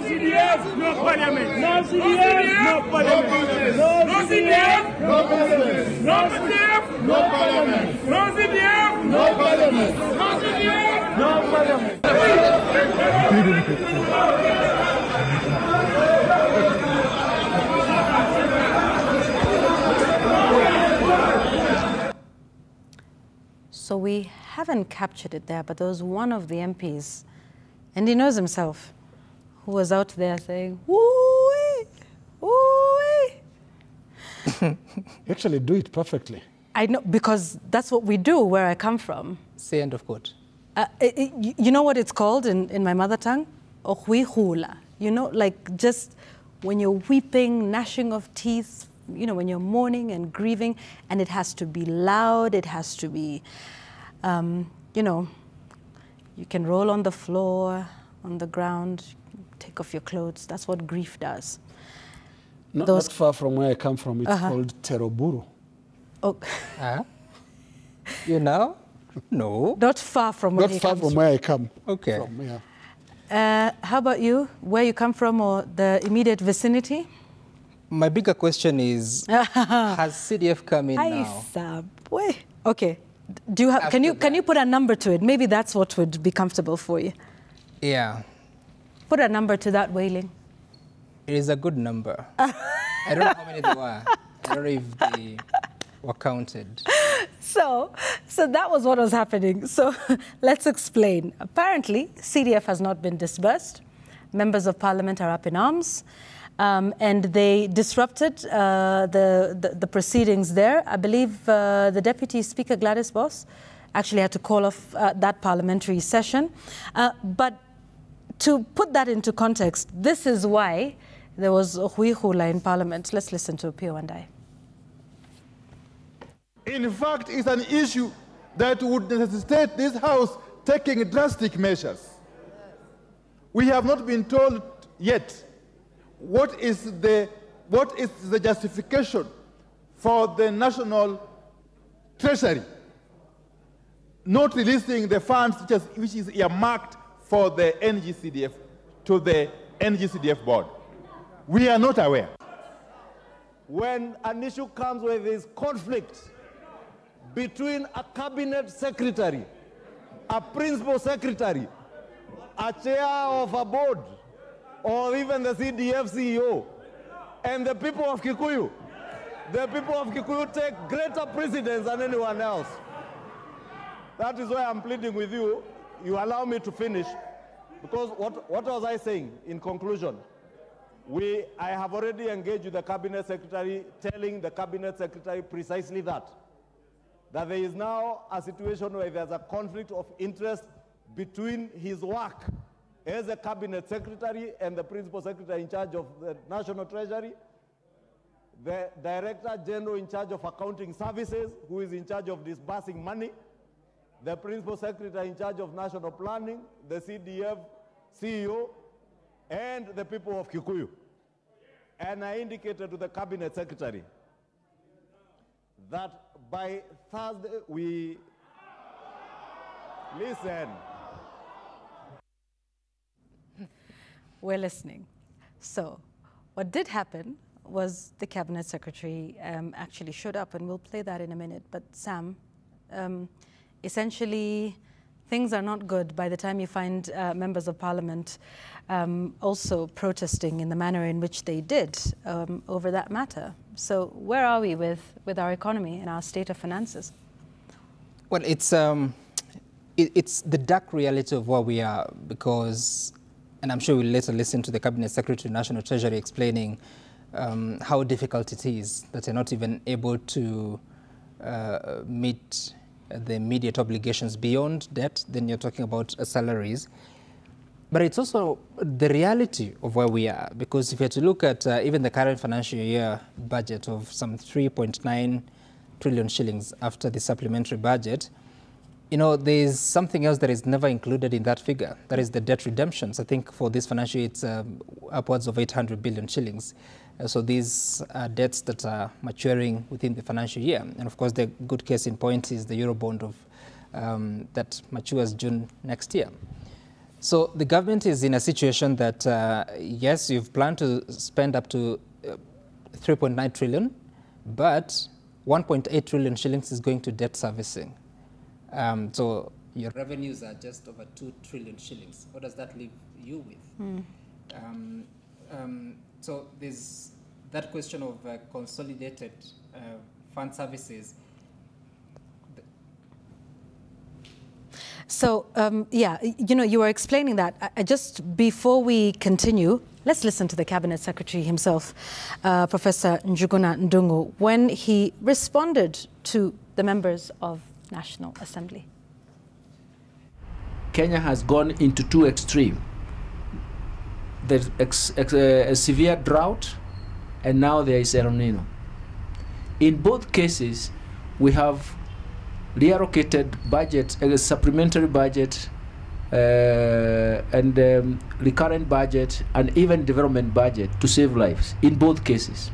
CDF, no parliament. No CDF, no parliament. No CDF, no parliament. No CDF, no parliament. No CDF, no parliament. No CDF, no parliament. So we haven't captured it there, but there was one of the MPs, and he knows himself, who was out there saying, woo-wee, woo-wee. Actually do it perfectly. I know, because that's what we do where I come from. Say end of quote. You know what it's called in my mother tongue? Ohuihula. You know, like just when you're weeping, gnashing of teeth, you know, when you're mourning and grieving, and it has to be loud, it has to be, you know, you can roll on the floor, on the ground, take off your clothes. That's what grief does. Not far from where I come from, it's called Teroburu. Oh. You know? No. Not far from where you come from. Not far from where I come. Okay. From, yeah. How about you? Where you come from or the immediate vicinity? My bigger question is, has CDF come in now? Okay. Do you have, can you put a number to it? Maybe that's what would be comfortable for you. Yeah. Put a number to that wailing. It is a good number. I don't know how many there were. I don't know if they were counted. So that was what was happening. So let's explain. Apparently, CDF has not been disbursed. Members of Parliament are up in arms. And they disrupted the proceedings there. I believe the Deputy Speaker, Gladys Boss, actually had to call off that parliamentary session. But to put that into context, this is why there was Huihula in Parliament. Let's listen to Pio Wandai. In fact, it's an issue that would necessitate this House taking drastic measures. We have not been told yet what is the justification for the National Treasury not releasing the funds which is earmarked for the NGCDF to the NGCDF board? We are not aware. When an issue comes where there is conflict between a cabinet secretary, a principal secretary, a chair of a board, or even the CDF CEO, and the people of Kikuyu take greater precedence than anyone else. That is why I'm pleading with you. You allow me to finish, because what was I saying in conclusion? I have already engaged with the cabinet secretary, telling the cabinet secretary precisely that there is now a situation where there's a conflict of interest between his work as a cabinet secretary and the principal secretary in charge of the National Treasury, the director general in charge of accounting services, who is in charge of disbursing money, the principal secretary in charge of national planning, the CDF CEO, and the people of Kikuyu. And I indicated to the cabinet secretary that by Thursday listen. We're listening. So what did happen was the cabinet secretary actually showed up, and we'll play that in a minute. But Sam, essentially, things are not good by the time you find members of parliament also protesting in the manner in which they did over that matter. So where are we with our economy and our state of finances? Well, it's the dark reality of where we are, because, and I'm sure we'll later listen to the Cabinet Secretary, National Treasury, explaining how difficult it is that they're not even able to meet the immediate obligations beyond debt. Then you're talking about salaries. But it's also the reality of where we are, because if you have to look at even the current financial year budget of some 3.9 trillion shillings after the supplementary budget, you know, there's something else that is never included in that figure. That is the debt redemptions. I think for this financial year, it's upwards of 800 billion shillings. So these are debts that are maturing within the financial year. And of course, the good case in point is the Eurobond of that matures June next year. So the government is in a situation that, yes, you've planned to spend up to 3.9 trillion, but 1.8 trillion shillings is going to debt servicing. So your revenues are just over 2 trillion shillings. What does that leave you with? So there's that question of consolidated fund services. So, yeah, you know, you were explaining that. Just before we continue, let's listen to the Cabinet Secretary himself, Professor Njuguna Ndungu, when he responded to the members of National Assembly. Kenya has gone into two extremes. There's a severe drought, and now there is El Nino. In both cases, we have reallocated budget, a supplementary budget, and recurrent budget, and even development budget to save lives in both cases.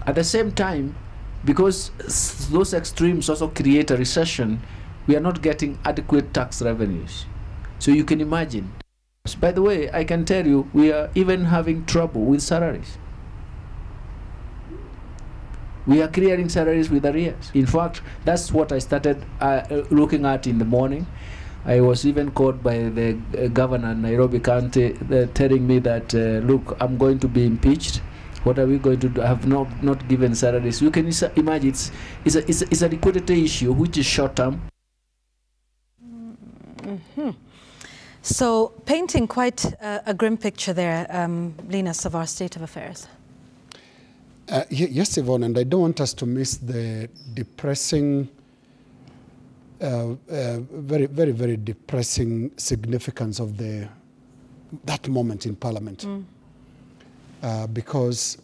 At the same time, because those extremes also create a recession, we are not getting adequate tax revenues. So you can imagine. By the way, I can tell you, we are even having trouble with salaries. We are clearing salaries with arrears. In fact, that's what I started looking at in the morning. I was even called by the governor in Nairobi County telling me that, look, I'm going to be impeached. What are we going to do? I have not given salaries. You can imagine it's a liquidity issue, which is short-term. So painting quite a grim picture there, Linus, of our state of affairs. Yes, Yvonne, and I don't want us to miss the depressing, very, very, very depressing significance of that moment in Parliament. Because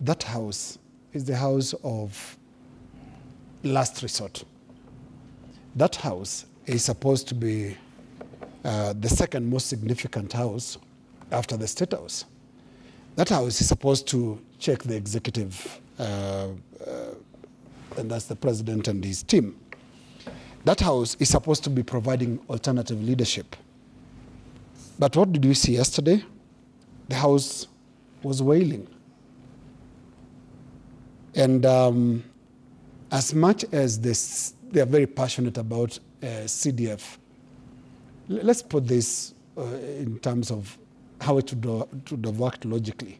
that house is the house of last resort. That house is supposed to be the second most significant house after the State House. That house is supposed to check the executive, and that's the president and his team. That house is supposed to be providing alternative leadership. But what did we see yesterday? The house was wailing. And as much as they are very passionate about CDF, let's put this in terms of how it would have worked logically.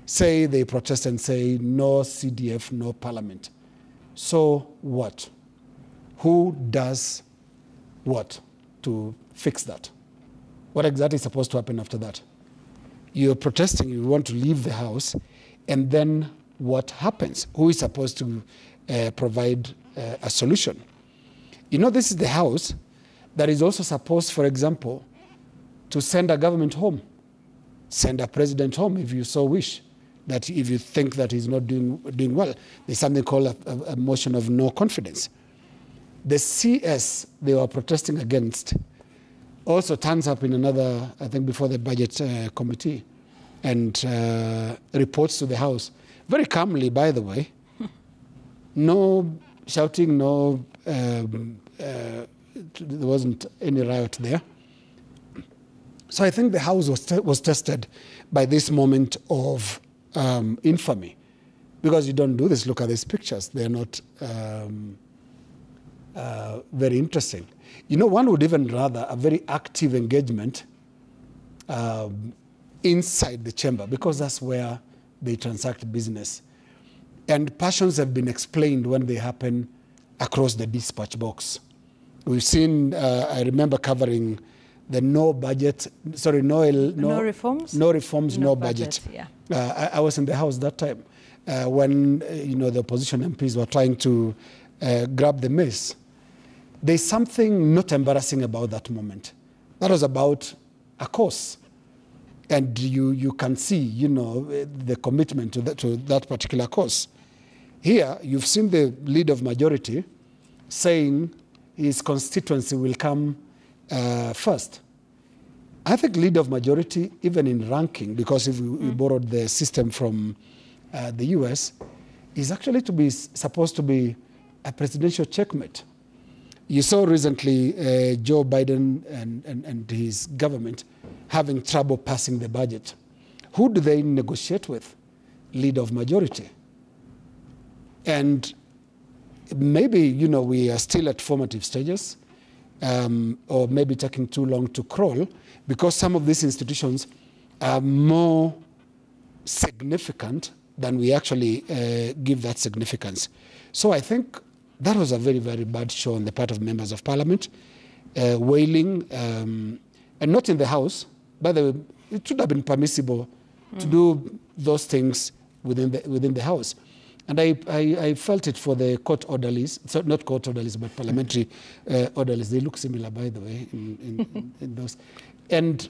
Say they protest and say, no CDF, no parliament. So what? Who does what to fix that? What exactly is supposed to happen after that? You're protesting, you want to leave the house, and then what happens? Who is supposed to provide a solution? You know, this is the house that is also supposed, for example, to send a government home. Send a president home if you so wish, that if you think that he's not doing well. There's something called a motion of no confidence. The CS they were protesting against also turns up in another, I think, before the budget committee, and reports to the House. Very calmly, by the way. No shouting, no, there wasn't any riot there. So I think the House was tested by this moment of infamy, because you don't do this. Look at these pictures. They're not very interesting. You know, one would even rather a very active engagement inside the chamber, because that's where they transact business. And passions have been explained when they happen across the dispatch box. We've seen, I remember covering the no reforms, no budget. Yeah. I was in the House that time when the opposition MPs were trying to grab the maize. There's something not embarrassing about that moment. That was about a cause, and you can see the commitment to that particular cause. Here you've seen the leader of majority saying his constituency will come first. I think leader of majority, even in ranking, because if we borrowed the system from the US, is actually supposed to be a presidential checkmate. You saw recently Joe Biden and his government having trouble passing the budget. Who do they negotiate with? Leader of majority. And maybe, you know, we are still at formative stages, or maybe taking too long to crawl, because some of these institutions are more significant than we actually give that significance. So I think that was a very, very bad show on the part of members of parliament, wailing, and not in the House. By the way, it should have been permissible to do those things within the House. And I felt it for the court orderlies, so not court orderlies, but parliamentary orderlies. They look similar, by the way, in those. And,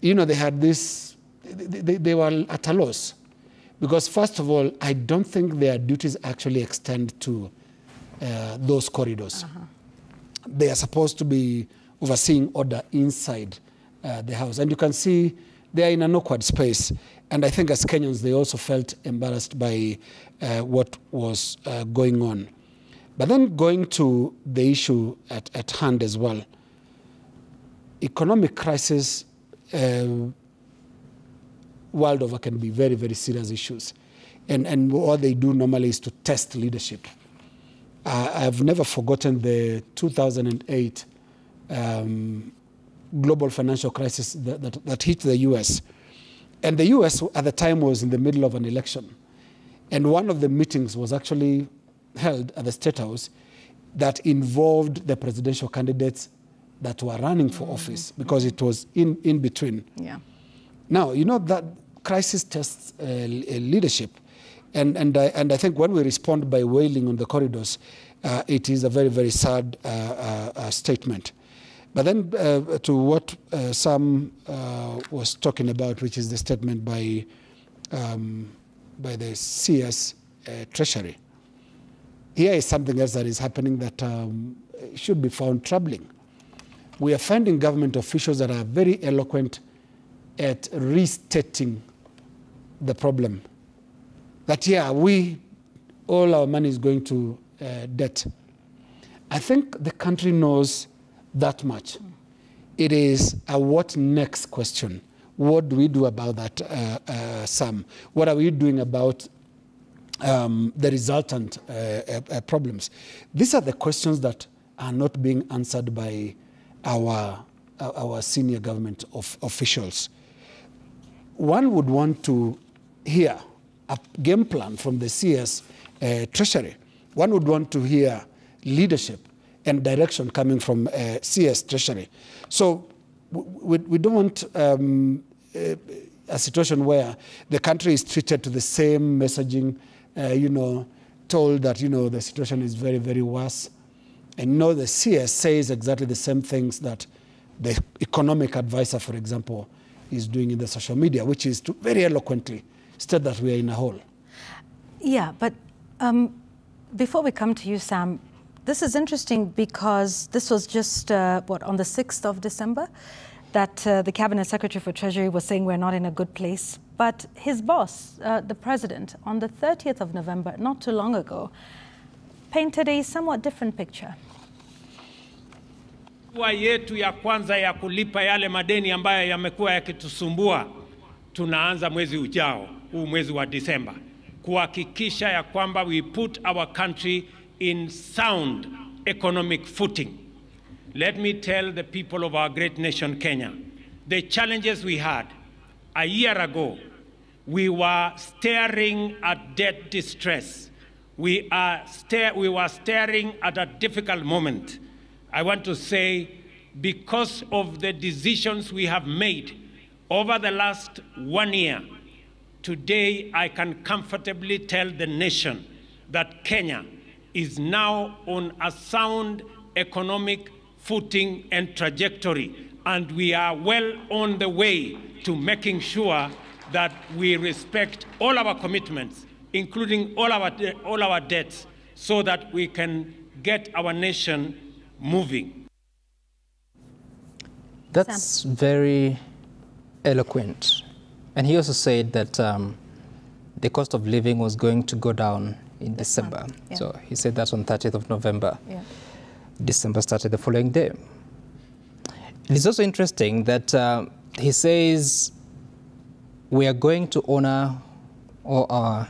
you know, they had this, they were at a loss. Because, first of all, I don't think their duties actually extend to those corridors. They are supposed to be overseeing order inside the House. And you can see they are in an awkward space. And I think as Kenyans, they also felt embarrassed by what was going on. But then going to the issue at hand as well, economic crisis world over can be very, very serious issues. And what they do normally is to test leadership. I've never forgotten the 2008 global financial crisis that hit the US. And the US at the time was in the middle of an election. And one of the meetings was actually held at the State House that involved the presidential candidates that were running for office, because it was in between. Yeah. Now, you know, that crisis tests leadership. And I think when we respond by wailing on the corridors, it is a very, very sad statement. But then to what Sam was talking about, which is the statement by the CS Treasury. Here is something else that is happening that should be found troubling. We are finding government officials that are very eloquent at restating the problem. That, yeah, all our money is going to debt. I think the country knows that much. It is a what next question. What do we do about that, Sam? What are we doing about the resultant problems? These are the questions that are not being answered by our senior government officials. One would want to hear a game plan from the CS Treasury. One would want to hear leadership and direction coming from CS Treasury. So we don't want a situation where the country is treated to the same messaging, you know, told that, you know, the situation is very, very worse. And no, the CS says exactly the same things that the economic advisor, for example, is doing in the social media, which is to very eloquently state that we are in a hole. Yeah, but before we come to you, Sam, this is interesting because this was just, on the 6th of December, that the Cabinet Secretary for Treasury was saying we're not in a good place. But his boss, the President, on the 30th of November, not too long ago, painted a somewhat different picture. Yetu ya kwanza ya kulipa yale madeni ambayo yamekuwa yakitusumbua, tunaanza mwezi ujao, huu mwezi wa Disemba, kuhakikisha ya kwamba we put our country in sound economic footing. Let me tell the people of our great nation, Kenya, the challenges we had a year ago. We were staring at debt distress. We were staring at a difficult moment. I want to say, because of the decisions we have made over the last 1 year, today I can comfortably tell the nation that Kenya is now on a sound economic footing and trajectory, and we are well on the way to making sure that we respect all our commitments, including all our debts, so that we can get our nation moving. That's very eloquent. And he also said that the cost of living was going to go down in December. Yeah. So he said that on 30th of November. Yeah. December started the following day. It is also interesting that he says we are going to honor all our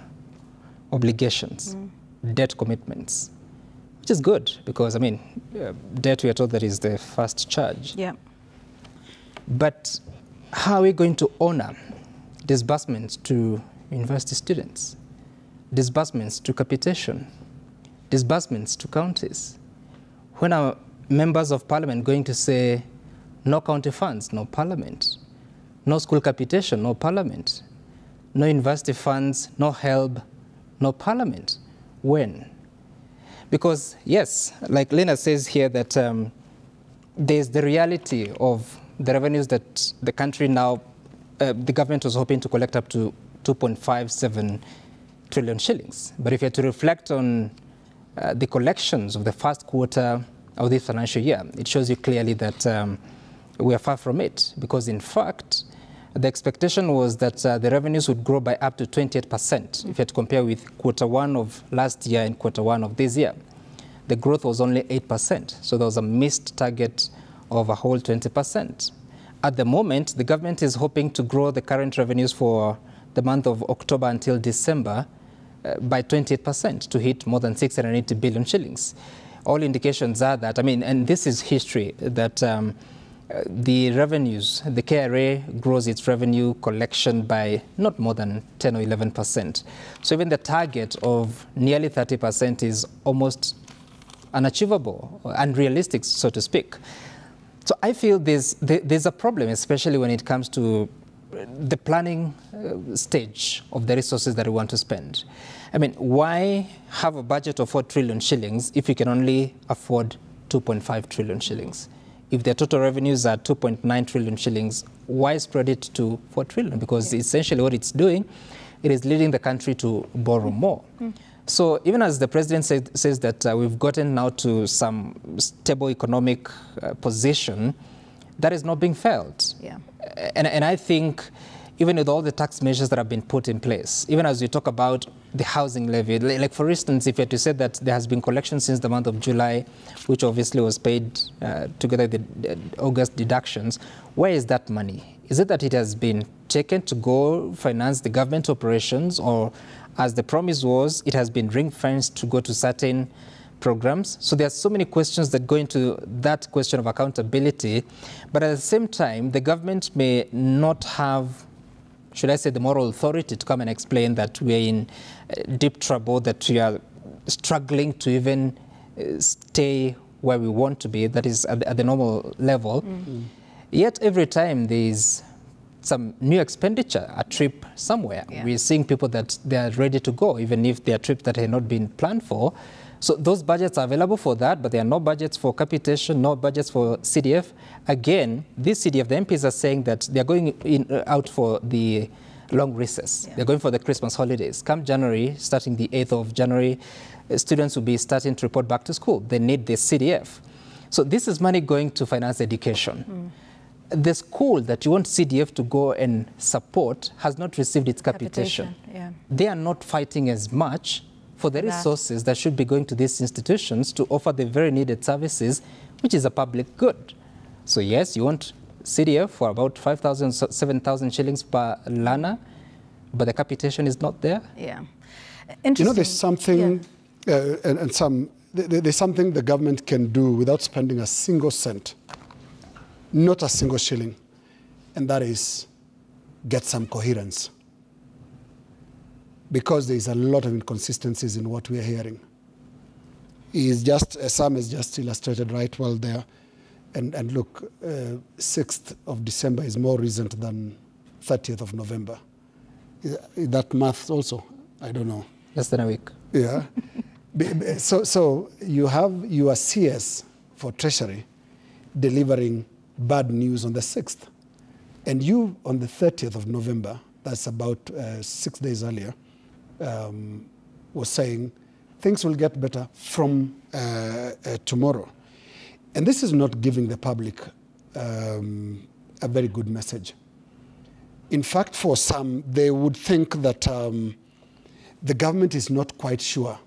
obligations, debt commitments, which is good because, I mean, debt, we are told that is the first charge. Yeah. But how are we going to honor disbursements to university students, disbursements to capitation, disbursements to counties? When are members of parliament going to say, no county funds, no parliament, no school capitation, no parliament, no university funds, no help, no parliament? When? Because, yes, like Lena says here, that there's the reality of the revenues that the country now, the government was hoping to collect up to 2.57 trillion shillings. But if you had to reflect on the collections of the first quarter of this financial year, it shows you clearly that we are far from it. Because, in fact, the expectation was that the revenues would grow by up to 28%. If you had to compare with quarter one of last year and quarter one of this year, the growth was only 8%. So there was a missed target of a whole 20%. At the moment, the government is hoping to grow the current revenues for the month of October until December by 28% to hit more than 680 billion shillings. All indications are that, I mean, and this is history, that the revenues, the KRA grows its revenue collection by not more than 10 or 11%. So even the target of nearly 30% is almost unachievable, unrealistic, so to speak. So I feel there's a problem, especially when it comes to the planning stage of the resources that we want to spend. I mean, why have a budget of 4 trillion shillings if you can only afford 2.5 trillion shillings? If their total revenues are 2.9 trillion shillings, why spread it to 4 trillion? Because essentially what it's doing, it is leading the country to borrow more. So even as the president says that we've gotten now to some stable economic position, that is not being felt. Yeah. And I think even with all the tax measures that have been put in place, even as we talk about the housing levy, like for instance, if you had to say that there has been collection since the month of July, which obviously was paid together with the August deductions, where is that money? Is it that it has been taken to go finance the government operations, or as the promise was, it has been ring-fenced to go to certain programs? So there are so many questions that go into that question of accountability, but at the same time, the government may not have, should I say, the moral authority to come and explain that we are in deep trouble, that we are struggling to even stay where we want to be, that is at the normal level. Yet every time there is some new expenditure, a trip somewhere, we're seeing people that they are ready to go, even if they are trips that had not been planned for. So those budgets are available for that, but there are no budgets for capitation, no budgets for CDF. Again, this CDF, the MPs are saying that they're going out for the long recess. They're going for the Christmas holidays. Come January, starting the 8th of January, students will be starting to report back to school. They need the CDF. So this is money going to finance education. The school that you want CDF to go and support has not received its capitation. They are not fighting as much for the resources that should be going to these institutions to offer the very needed services, which is a public good. So yes, you want CDF for about 5,000, 7,000 shillings per learner, but the capitation is not there. You know, there's something, there's something the government can do without spending a single cent, not a single shilling, and that is get some coherence. Because there is a lot of inconsistencies in what we are hearing. Sam has just illustrated right well there. And look, 6th of December is more recent than 30th of November. Is that math also? I don't know. Less than a week. Yeah. So you have your CS for Treasury delivering bad news on the 6th. And you, on the 30th of November, that's about 6 days earlier, was saying things will get better from tomorrow. And this is not giving the public a very good message. In fact, for some, they would think that the government is not quite sure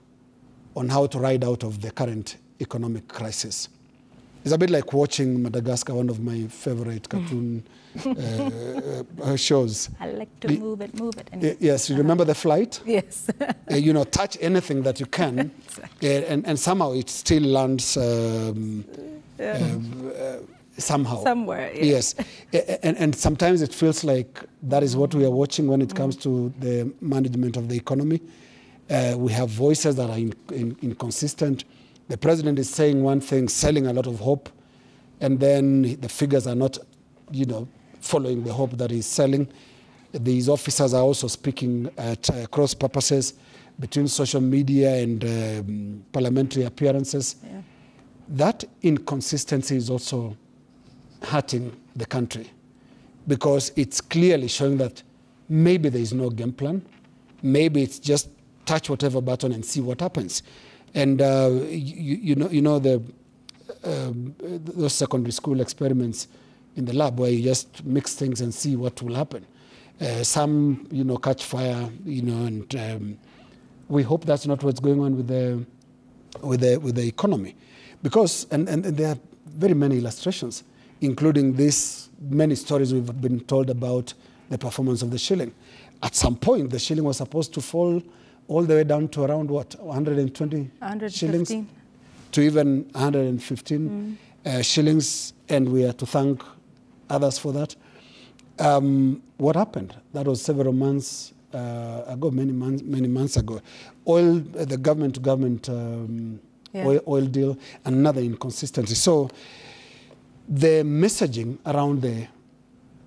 on how to ride out of the current economic crisis. It's a bit like watching Madagascar, one of my favorite cartoon shows. I like to move it. And yes, you remember The Flight? Yes. You know, touch anything that you can, exactly. And somehow it still lands somehow. Somewhere, yeah. Yes. And sometimes it feels like that is what we are watching when it comes to the management of the economy. We have voices that are inconsistent. The president is saying one thing, selling a lot of hope, and then the figures are not, you know, following the hope that he's selling. These officers are also speaking at cross purposes between social media and parliamentary appearances. Yeah. That inconsistency is also hurting the country, because it's clearly showing that maybe there is no game plan. Maybe it's just touch whatever button and see what happens. And you know those secondary school experiments in the lab where you just mix things and see what will happen. Some, you know, catch fire, you know, and we hope that's not what's going on with the economy, because and there are very many illustrations, including these many stories we've been told about the performance of the shilling. At some point, the shilling was supposed to fall all the way down to around what, 120 shillings to even 115 shillings, and we are to thank others for that. What happened? That was several months ago, many months ago. The government-to-government oil deal, another inconsistency. So the messaging around the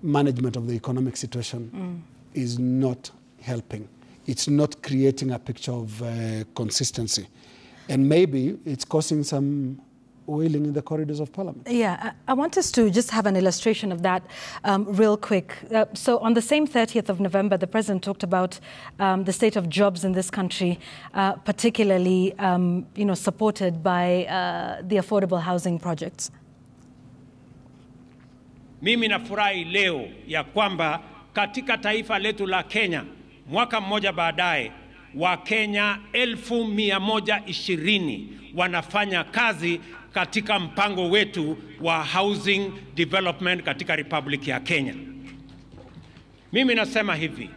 management of the economic situation is not helping. It's not creating a picture of consistency. And maybe it's causing some wailing in the corridors of Parliament. Yeah, I want us to just have an illustration of that real quick. So on the same 30th of November, the President talked about the state of jobs in this country, particularly you know, supported by the affordable housing projects. Mimi nafurahi leo ya kwamba katika taifa letu la Kenya, mwaka mmoja baadaye, Wakenya 120,000 wanafanya kazi katika mpango wetu wa housing development katika Republic ya Kenya. Mimi nasema hivi,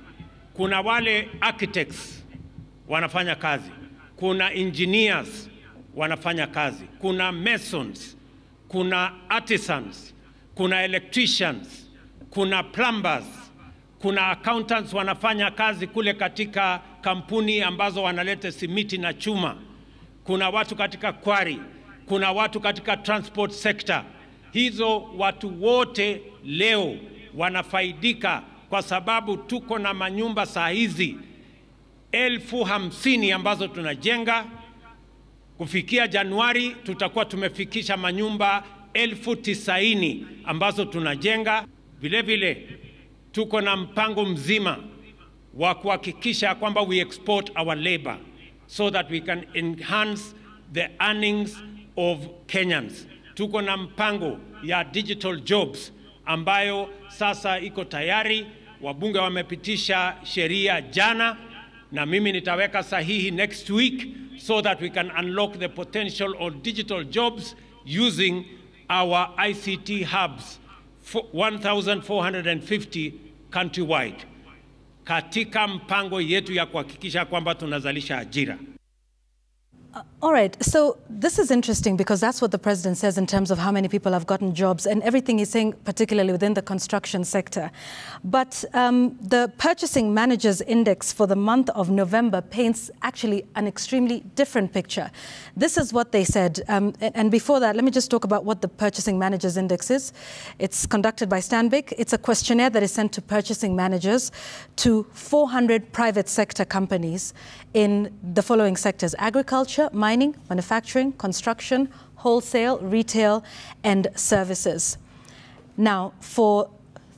kuna wale architects wanafanya kazi, kuna engineers wanafanya kazi, kuna masons, kuna artisans, kuna electricians, kuna plumbers, kuna accountants wanafanya kazi kule katika kampuni ambazo wanaleta simiti na chuma. Kuna watu katika quarry, kuna watu katika transport sector. Hizo watu wote leo wanafaidika kwa sababu tuko na manyumba saa hizi 50,000 ambazo tunajenga. Kufikia Januari tutakuwa tumefikisha manyumba 90,000 ambazo tunajenga. Vile vile tuko na mpango mzima wa kuhakikisha kwamba we export our labor so that we can enhance the earnings of Kenyans. Tuko na mpango ya digital jobs ambayo sasa iko tayari. Wabunge wamepitisha sheria jana na mimi nitaweka sahihi next week so that we can unlock the potential of digital jobs using our ICT hubs, 1,450 countrywide, katika mpango yetu ya kuhakikisha kwamba tunazalisha ajira. All right, so this is interesting because that's what the President says in terms of how many people have gotten jobs and everything he's saying, particularly within the construction sector. But the Purchasing Managers Index for the month of November paints actually an extremely different picture. This is what they said. And before that, let me just talk about what the Purchasing Managers Index is. It's conducted by Stanbic. It's a questionnaire that is sent to purchasing managers to 400 private sector companies in the following sectors: agriculture, mining, manufacturing, construction, wholesale, retail, and services. Now, for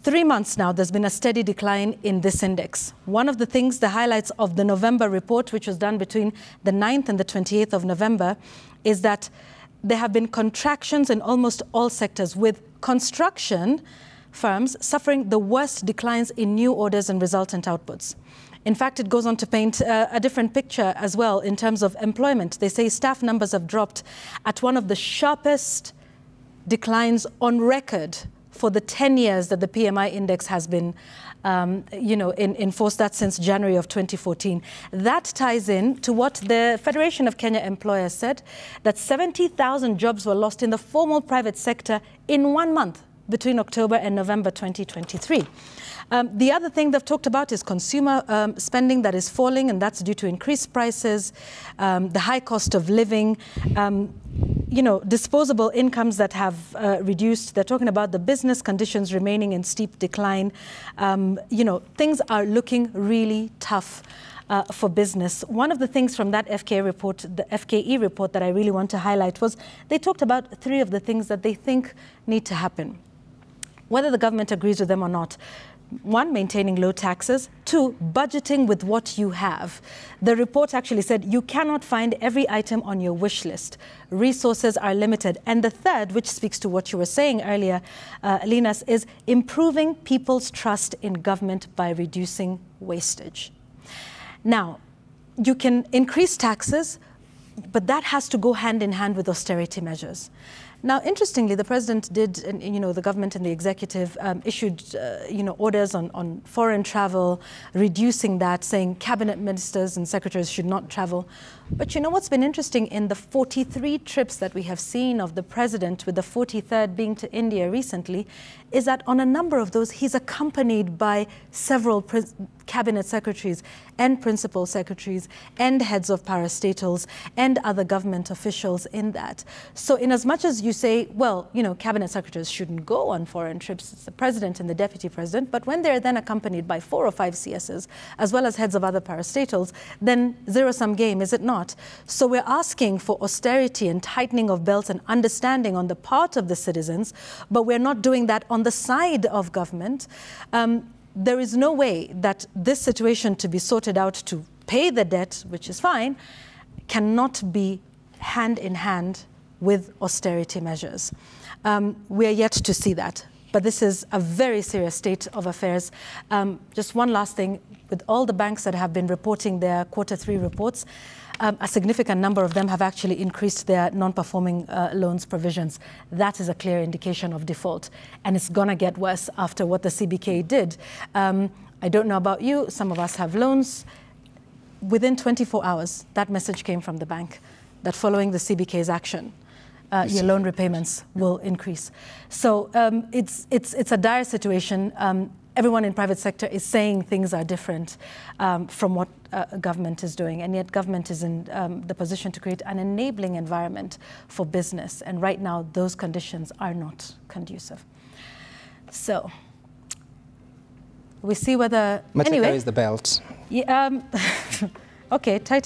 3 months now, there's been a steady decline in this index. One of the things, the highlights of the November report, which was done between the 9th and the 28th of November, is that there have been contractions in almost all sectors, with construction firms suffering the worst declines in new orders and resultant outputs. In fact, it goes on to paint a different picture as well in terms of employment. They say staff numbers have dropped at one of the sharpest declines on record for the 10 years that the PMI index has been in force, that since January of 2014. That ties in to what the Federation of Kenya Employers said, that 70,000 jobs were lost in the formal private sector in 1 month between October and November 2023. The other thing they've talked about is consumer spending that is falling, and that's due to increased prices, the high cost of living, disposable incomes that have reduced. They're talking about the business conditions remaining in steep decline. Things are looking really tough for business. One of the things from that FKE report that I really want to highlight was they talked about 3 of the things that they think need to happen, whether the government agrees with them or not. 1, maintaining low taxes. 2, budgeting with what you have. The report actually said you cannot find every item on your wish list. Resources are limited. And the 3rd, which speaks to what you were saying earlier, Linus, is improving people's trust in government by reducing wastage. Now, you can increase taxes, but that has to go hand in hand with austerity measures. Now, interestingly, the president did, and the government and the executive issued, orders on foreign travel, reducing that, saying cabinet ministers and secretaries should not travel. But what's been interesting in the 43 trips that we have seen of the president, with the 43rd being to India recently, is that on a number of those, he's accompanied by several cabinet secretaries and principal secretaries and heads of parastatals and other government officials in that. So in as much as you say, well, cabinet secretaries shouldn't go on foreign trips, it's the president and the deputy president, but when they're then accompanied by 4 or 5 CSs, as well as heads of other parastatals, then zero-sum game, is it not? So we're asking for austerity and tightening of belts and understanding on the part of the citizens, but we're not doing that on the side of government. There is no way that this situation to be sorted out to pay the debt, which is fine, cannot be hand in hand with austerity measures. We are yet to see that. But this is a very serious state of affairs. Just one last thing, with all the banks that have been reporting their Q3 reports, a significant number of them have actually increased their non-performing loans provisions. That is a clear indication of default. And it's going to get worse after what the CBK did. I don't know about you, some of us have loans. Within 24 hours, that message came from the bank that following the CBK's action, your loan repayments will increase. So it's a dire situation. Everyone in private sector is saying things are different from what government is doing, and yet government is in the position to create an enabling environment for business. And right now, those conditions are not conducive. So we see whether... Matika anyway, is the belt. Yeah, okay, tighten.